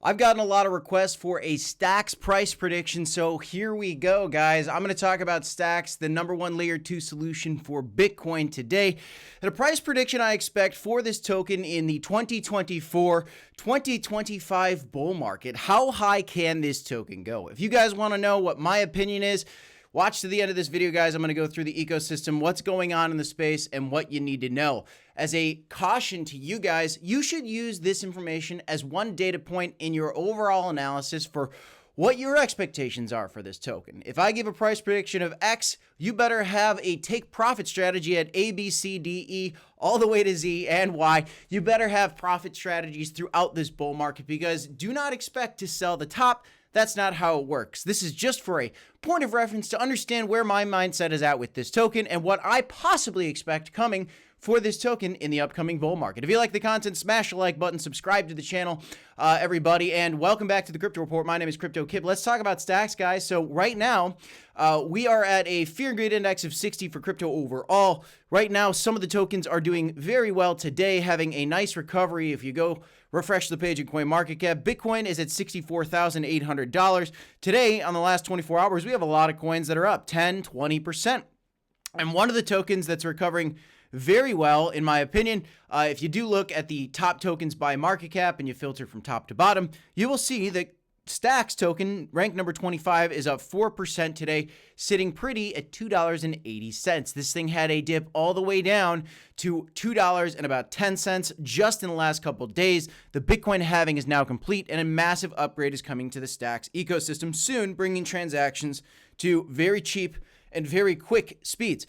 I've gotten a lot of requests for a Stacks price prediction, so here we go, guys. I'm going to talk about Stacks, the number one layer 2 solution for Bitcoin today. The price prediction I expect for this token in the 2024-2025 bull market. How high can this token go? If you guys want to know what my opinion is, watch to the end of this video, guys. I'm going to go through the ecosystem, what's going on in the space, and what you need to know. As a caution to you guys, you should use this information as one data point in your overall analysis for what your expectations are for this token. If I give a price prediction of X, you better have a take profit strategy at A, B, C, D, E, all the way to Z and Y. You better have profit strategies throughout this bull market, because do not expect to sell the top. That's not how it works. This is just for a point of reference to understand where my mindset is at with this token and what I possibly expect coming for this token in the upcoming bull market. If you like the content, smash the like button, subscribe to the channel, everybody, and welcome back to the Crypto Report. My name is Crypto Kip. Let's talk about Stacks, guys. So right now, we are at a fear and greed index of 60 for crypto overall. Right now, some of the tokens are doing very well today, having a nice recovery. If you go refresh the page at CoinMarketCap, Bitcoin is at $64,800. Today, on the last 24 hours, we have a lot of coins that are up 10, 20%. And one of the tokens that's recovering very well, in my opinion, if you do look at the top tokens by market cap and you filter from top to bottom, you will see that Stacks token, ranked number 25, is up 4% today, sitting pretty at $2.80. This thing had a dip all the way down to $2.10 just in the last couple of days. The Bitcoin halving is now complete, and a massive upgrade is coming to the Stacks ecosystem soon, bringing transactions to very cheap and very quick speeds.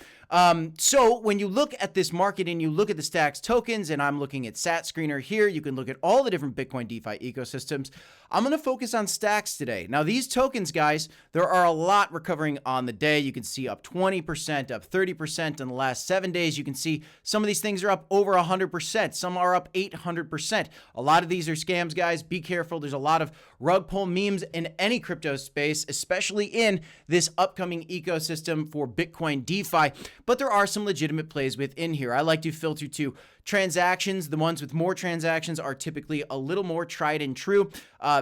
So when you look at this market and you look at the Stacks tokens, and I'm looking at Sat Screener here, you can look at all the different Bitcoin DeFi ecosystems. I'm going to focus on Stacks today. Now, these tokens, guys, there are a lot recovering on the day. You can see up 20%, up 30% in the last 7 days. You can see some of these things are up over 100%. Some are up 800%. A lot of these are scams, guys. Be careful. There's a lot of rug pull memes in any crypto space, especially in this upcoming ecosystem for Bitcoin DeFi. But there are some legitimate plays within here. I like to filter to transactions. The ones with more transactions are typically a little more tried and true.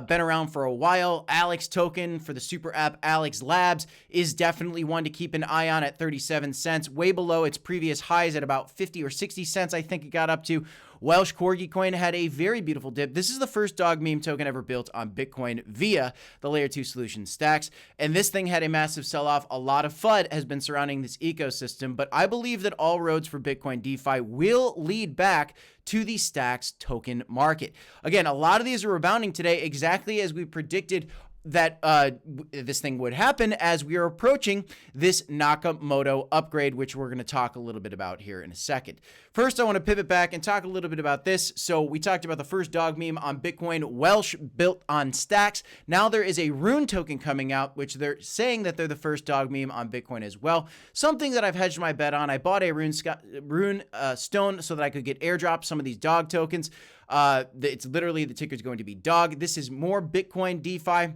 Been around for a while. Alex token for the super app Alex Labs is definitely one to keep an eye on at 37 cents, way below its previous highs at about 50 or 60 cents. I think it got up to. Welsh Corgi coin had a very beautiful dip. This is the first dog meme token ever built on Bitcoin via the layer 2 solution Stacks. And this thing had a massive sell-off. A lot of FUD has been surrounding this ecosystem, but I believe that all roads for Bitcoin DeFi will lead back to the Stacks token market. Again, a lot of these are rebounding today, exactly as we predicted that this thing would happen as we are approaching this Nakamoto upgrade, which we're going to talk a little bit about here in a second. First, I want to pivot back and talk a little bit about this. So we talked about the first dog meme on Bitcoin, Welsh built on Stacks. Now there is a Rune token coming out, which they're saying that they're the first dog meme on Bitcoin as well. Something that I've hedged my bet on. I bought a Rune stone so that I could get airdrop some of these dog tokens. It's literally, the ticker is going to be dog. This is more Bitcoin DeFi,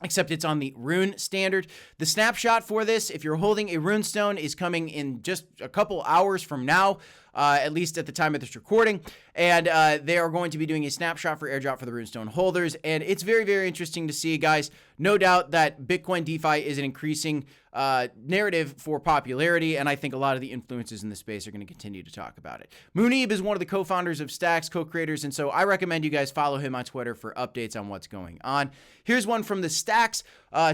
except it's on the Rune standard. The snapshot for this, if you're holding a Rune stone, is coming in just a couple hours from now, at least at the time of this recording. And they are going to be doing a snapshot for airdrop for the Runestone holders. And it's very, very interesting to see, guys. No doubt that Bitcoin DeFi is an increasing narrative for popularity, and I think a lot of the influencers in the space are going to continue to talk about it. Muneeb is one of the co-founders of Stacks, co-creators, and so I recommend you guys follow him on Twitter for updates on what's going on. Here's one from the Stacks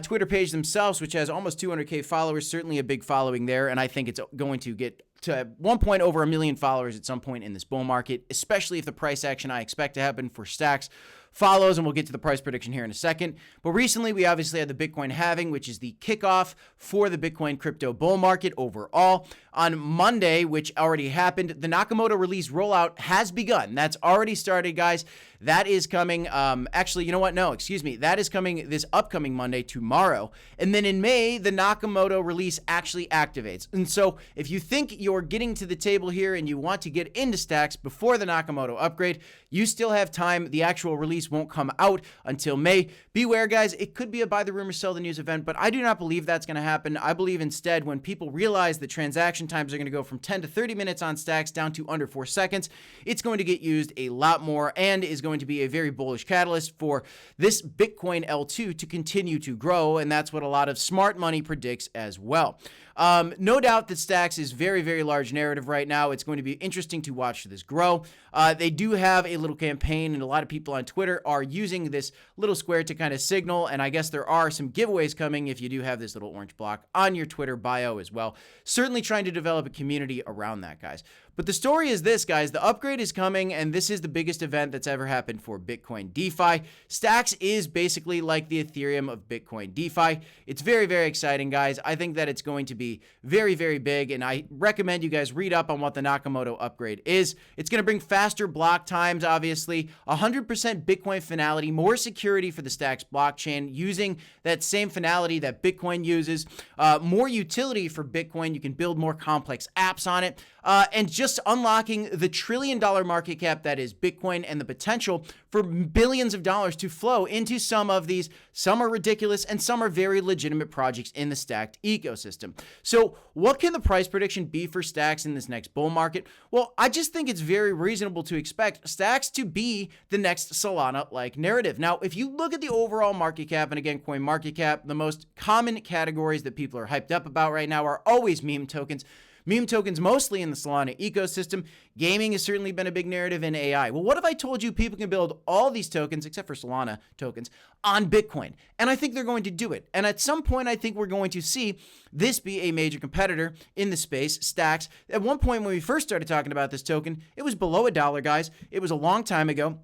Twitter page themselves, which has almost 200K followers, certainly a big following there, and I think it's going to get to at one point over 1 million followers at some point in this bull market, especially if the price action I expect to happen for Stacks follows, and we'll get to the price prediction here in a second. But recently, we obviously had the Bitcoin halving, which is the kickoff for the Bitcoin crypto bull market overall. On Monday, which already happened, the Nakamoto release rollout has begun. That's already started, guys. That is coming, actually, you know what? No, excuse me. That is coming this upcoming Monday, tomorrow. And then in May, the Nakamoto release actually activates. And so if you think you're getting to the table here and you want to get into Stacks before the Nakamoto upgrade, you still have time. The actual release news won't come out until May. Beware, guys, it could be a buy the rumor, sell the news event, but I do not believe that's going to happen. I believe instead when people realize that transaction times are going to go from 10 to 30 minutes on stacks down to under 4 seconds, it's going to get used a lot more and is going to be a very bullish catalyst for this Bitcoin L2 to continue to grow, and that's what a lot of smart money predicts as well. No doubt that stacks is very, very large narrative right now. It's going to be interesting to watch this grow. They do have a little campaign, and a lot of people on Twitter are using this little square to kind of signal, and I guess there are some giveaways coming if you do have this little orange block on your Twitter bio as well. Certainly trying to develop a community around that, guys. But the story is this, guys. The upgrade is coming, and this is the biggest event that's ever happened for Bitcoin DeFi. Stacks is basically like the Ethereum of Bitcoin DeFi. It's very, very exciting, guys. I think that it's going to be very, very big, and I recommend you guys read up on what the Nakamoto upgrade is. It's going to bring faster block times, obviously, 100% Bitcoin finality, more security for the Stacks blockchain using that same finality that Bitcoin uses, more utility for Bitcoin. You can build more complex apps on it, and just unlocking the $1 trillion market cap that is Bitcoin and the potential for billions of dollars to flow into some of these. Some are ridiculous and some are very legitimate projects in the stacked ecosystem. So what can the price prediction be for stacks in this next bull market? Well, I just think it's very reasonable to expect stacks to be the next Solana-like narrative. Now, if you look at the overall market cap, and again, coin market cap, the most common categories that people are hyped up about right now are always meme tokens. Meme tokens mostly in the Solana ecosystem. Gaming has certainly been a big narrative in AI. Well, what if I told you people can build all these tokens, except for Solana tokens, on Bitcoin? And I think they're going to do it. And at some point, I think we're going to see this be a major competitor in the space, stacks. At one point when we first started talking about this token, it was below $1, guys. It was a long time ago.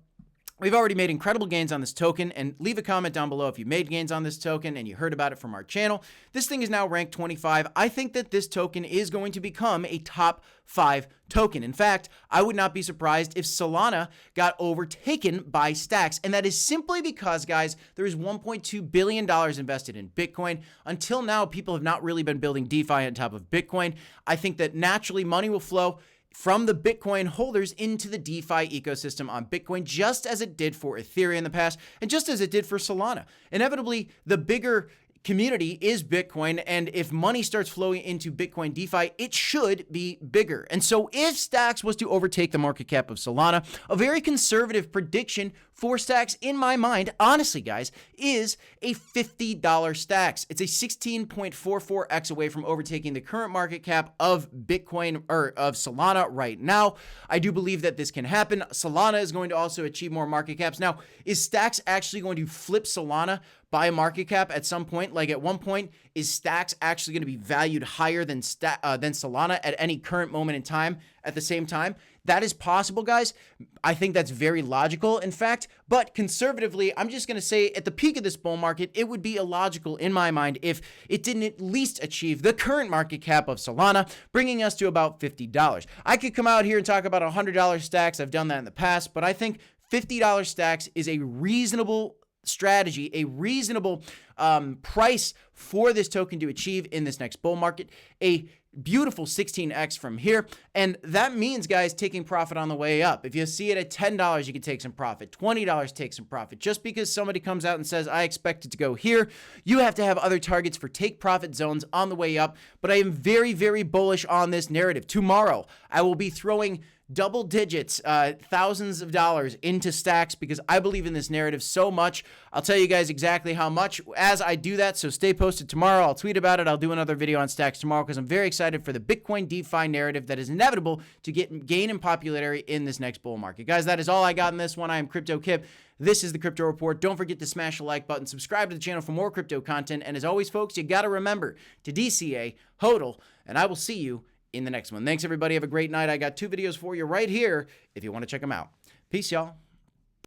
We've already made incredible gains on this token, and leave a comment down below if you made gains on this token and you heard about it from our channel. This thing is now ranked 25. I think that this token is going to become a top 5 token. In fact, I would not be surprised if Solana got overtaken by stacks, and that is simply because, guys, there is $1.2 billion invested in Bitcoin. Until now, people have not really been building DeFi on top of Bitcoin. I think that naturally money will flow from the Bitcoin holders into the DeFi ecosystem on Bitcoin, just as it did for Ethereum in the past, and just as it did for Solana. Inevitably, the bigger community is Bitcoin, and if money starts flowing into Bitcoin DeFi, it should be bigger. And so if Stacks was to overtake the market cap of Solana, a very conservative prediction for Stacks in my mind, honestly, guys, is a $50 Stacks. It's a 16.44x away from overtaking the current market cap of Bitcoin, or of Solana right now. I do believe that this can happen. Solana is going to also achieve more market caps. Now, is Stacks actually going to flip Solana by market cap at some point? Like at one point, is Stacks actually going to be valued higher than Solana at any current moment in time at the same time? That is possible, guys. I think that's very logical, in fact, but conservatively, I'm just going to say at the peak of this bull market, it would be illogical in my mind if it didn't at least achieve the current market cap of Solana, bringing us to about $50. I could come out here and talk about $100 Stacks. I've done that in the past, but I think $50 Stacks is a reasonable strategy, a reasonable price for this token to achieve in this next bull market, a beautiful 16x from here. And that means, guys, taking profit on the way up. If you see it at $10, you can take some profit, $20, take some profit. Just because somebody comes out and says, I expect it to go here, you have to have other targets for take profit zones on the way up. But I am very, very bullish on this narrative. Tomorrow, I will be throwing double digits, thousands of dollars into Stacks because I believe in this narrative so much. I'll tell you guys exactly how much as I do that, so stay posted tomorrow. I'll tweet about it. I'll do another video on Stacks tomorrow because I'm very excited for the Bitcoin DeFi narrative that is inevitable to gain in popularity in this next bull market. Guys, that is all I got in this one. I am Crypto Kip. This is the Crypto Report. Don't forget to smash the like button, subscribe to the channel for more crypto content, and as always, folks, you got to remember to DCA, HODL, and I will see you in the next one. Thanks, everybody. Have a great night. I got 2 videos for you right here if you want to check them out. Peace, y'all.